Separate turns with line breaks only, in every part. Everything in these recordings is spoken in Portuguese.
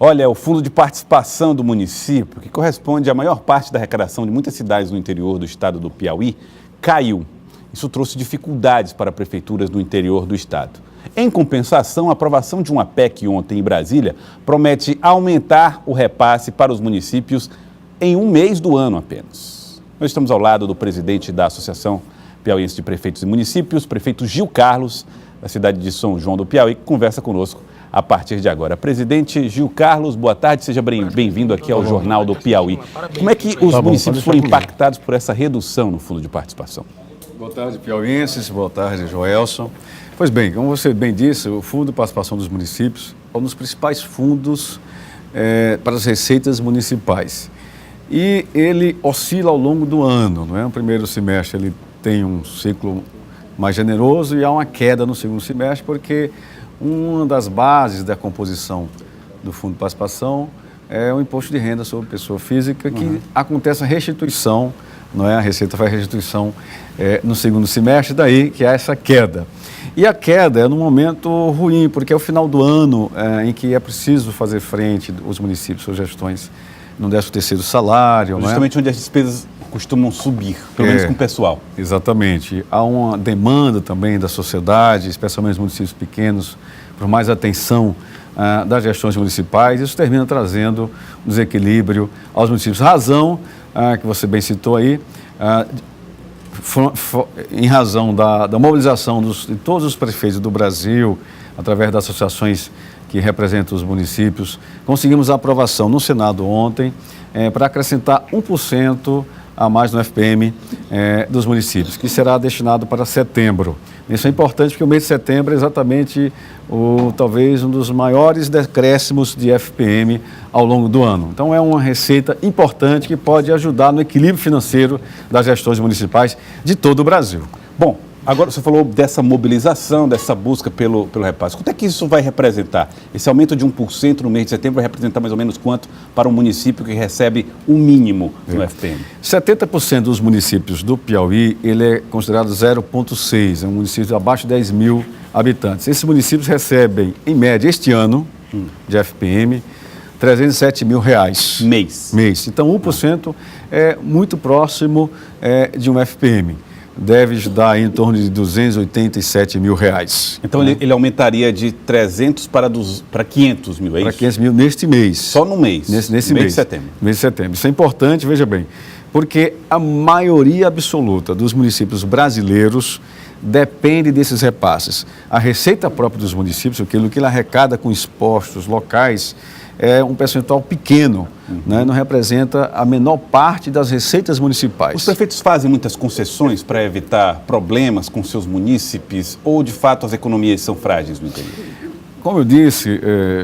Olha, o fundo de participação do município, que corresponde à maior parte da arrecadação de muitas cidades no interior do estado do Piauí, caiu. Isso trouxe dificuldades para prefeituras no interior do estado. Em compensação, a aprovação de uma PEC ontem em Brasília promete aumentar o repasse para os municípios em um mês do ano apenas. Nós estamos ao lado do presidente da Associação Piauiense de Prefeitos e Municípios, prefeito Gil Carlos, da cidade de São João do Piauí, que conversa conosco a partir de agora. Presidente Gil Carlos, boa tarde, seja bem-vindo aqui ao Jornal do Piauí. Como é que os municípios foram impactados por essa redução no fundo de participação?
Boa tarde, piauienses, boa tarde, Joelson. Pois bem, como você bem disse, o Fundo de Participação dos Municípios é um dos principais fundos para as receitas municipais. E ele oscila ao longo do ano, não é? No primeiro semestre ele tem um ciclo mais generoso e há uma queda no segundo semestre, porque uma das bases da composição do Fundo de Participação é o imposto de renda sobre pessoa física, que acontece a restituição, não é? A Receita faz restituição no segundo semestre, daí que há essa queda. E a queda é num momento ruim, porque é o final do ano em que é preciso fazer frente, os municípios, suas gestões, no 13º salário.
Justamente onde as despesas costumam subir, pelo menos com o pessoal.
Exatamente. Há uma demanda também da sociedade, especialmente os municípios pequenos, por mais atenção das gestões municipais. Isso termina trazendo um desequilíbrio aos municípios. Razão, que você bem citou aí, em razão da mobilização de todos os prefeitos do Brasil, através das associações que representam os municípios, conseguimos a aprovação no Senado ontem para acrescentar 1% a mais no FPM dos municípios, que será destinado para setembro. Isso é importante porque o mês de setembro é exatamente talvez um dos maiores decréscimos de FPM ao longo do ano. Então é uma receita importante que pode ajudar no equilíbrio financeiro das gestões municipais de todo o Brasil.
Bom, agora você falou dessa mobilização, dessa busca pelo repasse. Quanto é que isso vai representar? Esse aumento de 1% no mês de setembro vai representar mais ou menos quanto para um município que recebe o mínimo no FPM?
70% dos municípios do Piauí, ele é considerado 0,6, é um município abaixo de 10 mil habitantes. Esses municípios recebem, em média, este ano, de FPM, R$307 mil. Mês. Então, 1% é muito próximo de um FPM. Deve dar em torno de R$287 mil.
Então ele aumentaria de 300 para 500 mil, é isso?
Para 500 mil neste mês.
Só no mês?
Nesse mês
de setembro.
Mês de setembro. Isso é importante, veja bem, porque a maioria absoluta dos municípios brasileiros depende desses repasses. A receita própria dos municípios, aquilo que ele arrecada com impostos locais, é um percentual pequeno, né? Não representa a menor parte das receitas municipais.
Os prefeitos fazem muitas concessões para evitar problemas com seus munícipes ou, de fato, as economias são frágeis no interior?
Como eu disse,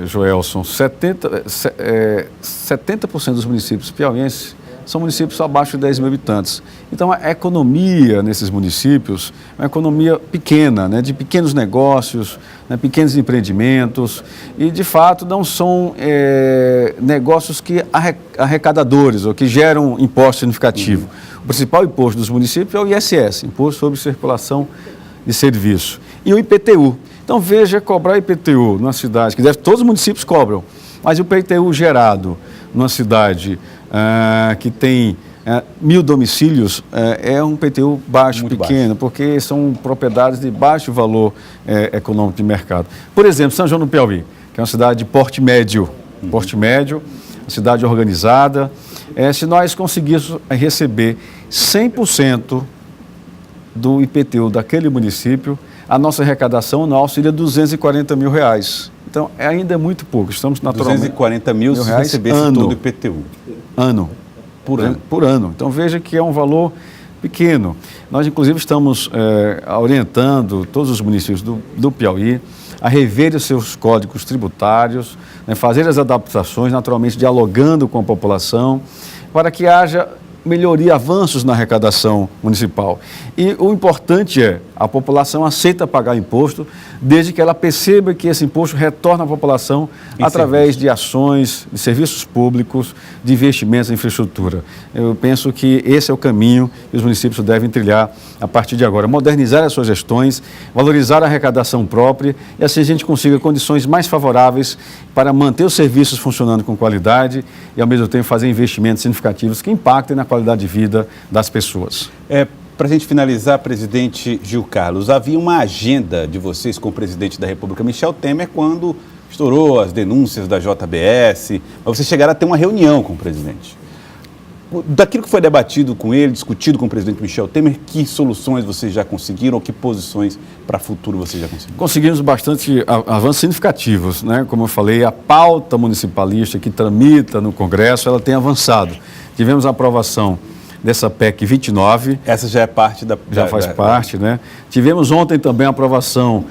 Joelson, 70% dos municípios piauienses são municípios abaixo de 10 mil habitantes. Então, a economia nesses municípios é uma economia pequena, né, de pequenos negócios, né, pequenos empreendimentos, e, de fato, não são negócios que arrecadadores ou que geram imposto significativo. O principal imposto dos municípios é o ISS, Imposto sobre Circulação de Serviço, e o IPTU. Então, veja, cobrar IPTU numa cidade, que todos os municípios cobram, mas o IPTU gerado numa cidade que tem 1.000 domicílios, é um IPTU baixo, pequeno, porque são propriedades de baixo valor econômico de mercado. Por exemplo, São João do Piauí, que é uma cidade de porte médio, uma cidade organizada. Se nós conseguíssemos receber 100% do IPTU daquele município, a nossa arrecadação anual seria R$240 mil. Então, ainda é muito pouco. Estamos naturalmente...
240 mil se recebesse todo o IPTU.
Ano. Por ano. Então, veja que é um valor pequeno. Nós, inclusive, estamos orientando todos os municípios do Piauí a rever os seus códigos tributários, né, fazer as adaptações, naturalmente dialogando com a população, para que haja melhoria, avanços na arrecadação municipal. E o importante é, a população aceita pagar imposto, desde que ela perceba que esse imposto retorna à população através de ações, de serviços públicos, de investimentos em infraestrutura. Eu penso que esse é o caminho que os municípios devem trilhar a partir de agora. Modernizar as suas gestões, valorizar a arrecadação própria e assim a gente consiga condições mais favoráveis para manter os serviços funcionando com qualidade e, ao mesmo tempo, fazer investimentos significativos que impactem na qualidade de vida das pessoas.
Para a gente finalizar, presidente Gil Carlos, havia uma agenda de vocês com o presidente da República, Michel Temer, quando estourou as denúncias da JBS, mas vocês chegaram a ter uma reunião com o presidente. Daquilo que foi debatido com ele, discutido com o presidente Michel Temer, que soluções vocês já conseguiram ou que posições para o futuro vocês já conseguiram?
Conseguimos bastante avanços significativos, né? Como eu falei, a pauta municipalista que tramita no Congresso, ela tem avançado. Tivemos a aprovação dessa PEC 29.
Essa já é parte da...
Já faz parte, né? Tivemos ontem também a aprovação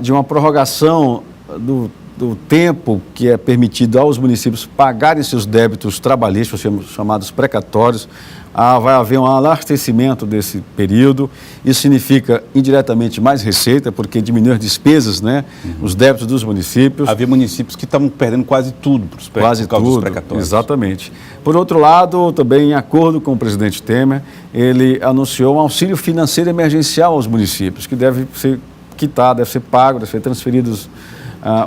de uma prorrogação do tempo que é permitido aos municípios pagarem seus débitos trabalhistas, chamados precatórios. Vai haver um alartecimento desse período. Isso significa, indiretamente, mais receita, porque diminui as despesas, né? Os débitos dos municípios.
Havia municípios que estavam perdendo quase tudo por causa dos precatórios.
Exatamente. Por outro lado, também em acordo com o presidente Temer, ele anunciou um auxílio financeiro emergencial aos municípios, que deve ser quitado, deve ser pago, deve ser transferido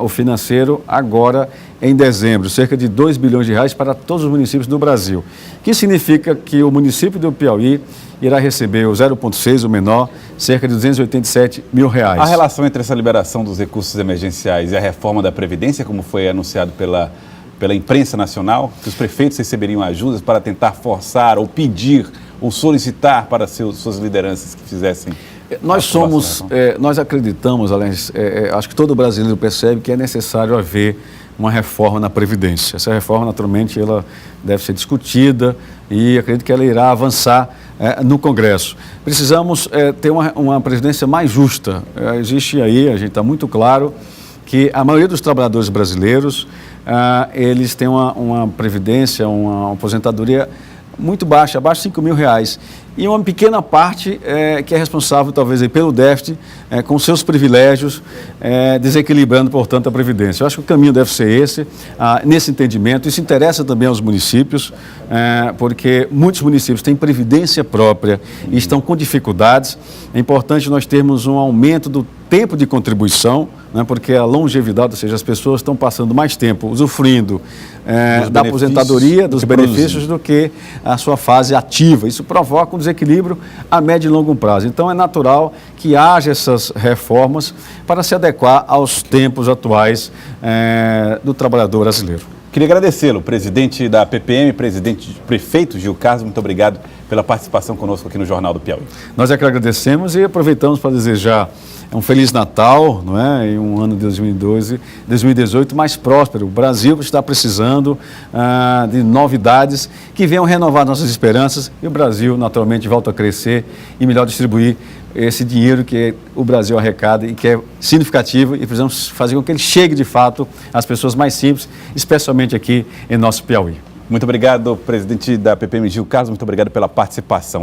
o financeiro agora em dezembro, cerca de 2 bilhões de reais para todos os municípios do Brasil, que significa que o município do Piauí irá receber o 0,6, o menor, cerca de 287 mil reais.
A relação entre essa liberação dos recursos emergenciais e a reforma da Previdência, como foi anunciado pela imprensa nacional, que os prefeitos receberiam ajudas para tentar forçar ou pedir ou solicitar para suas lideranças que fizessem...
Nós acreditamos, aliás, acho que todo brasileiro percebe que é necessário haver uma reforma na Previdência. Essa reforma, naturalmente, ela deve ser discutida e acredito que ela irá avançar no Congresso. Precisamos ter uma Previdência mais justa. Existe aí, a gente está muito claro, que a maioria dos trabalhadores brasileiros, eles têm uma Previdência, uma aposentadoria muito baixa, abaixo de 5 mil reais. E uma pequena parte que é responsável, talvez, aí, pelo déficit, com seus privilégios, desequilibrando, portanto, a Previdência. Eu acho que o caminho deve ser esse, nesse entendimento. Isso interessa também aos municípios, porque muitos municípios têm Previdência própria e estão com dificuldades. É importante nós termos um aumento do tempo de contribuição, né, porque a longevidade, ou seja, as pessoas estão passando mais tempo usufruindo da aposentadoria, dos benefícios, do que a sua fase ativa. Isso provoca um desequilíbrio a médio e longo prazo. Então, é natural que haja essas reformas para se adequar aos tempos atuais do trabalhador brasileiro.
Queria agradecê-lo, presidente da PPM, prefeito Gil Carlos, muito obrigado pela participação conosco aqui no Jornal do Piauí.
Nós é que agradecemos e aproveitamos para desejar um Feliz Natal, não é? E um ano de 2018 mais próspero. O Brasil está precisando de novidades que venham renovar nossas esperanças e o Brasil, naturalmente, volta a crescer e melhor distribuir esse dinheiro que o Brasil arrecada e que é significativo e precisamos fazer com que ele chegue, de fato, às pessoas mais simples, especialmente aqui em nosso Piauí.
Muito obrigado, presidente da PPM Gil Carlos, muito obrigado pela participação.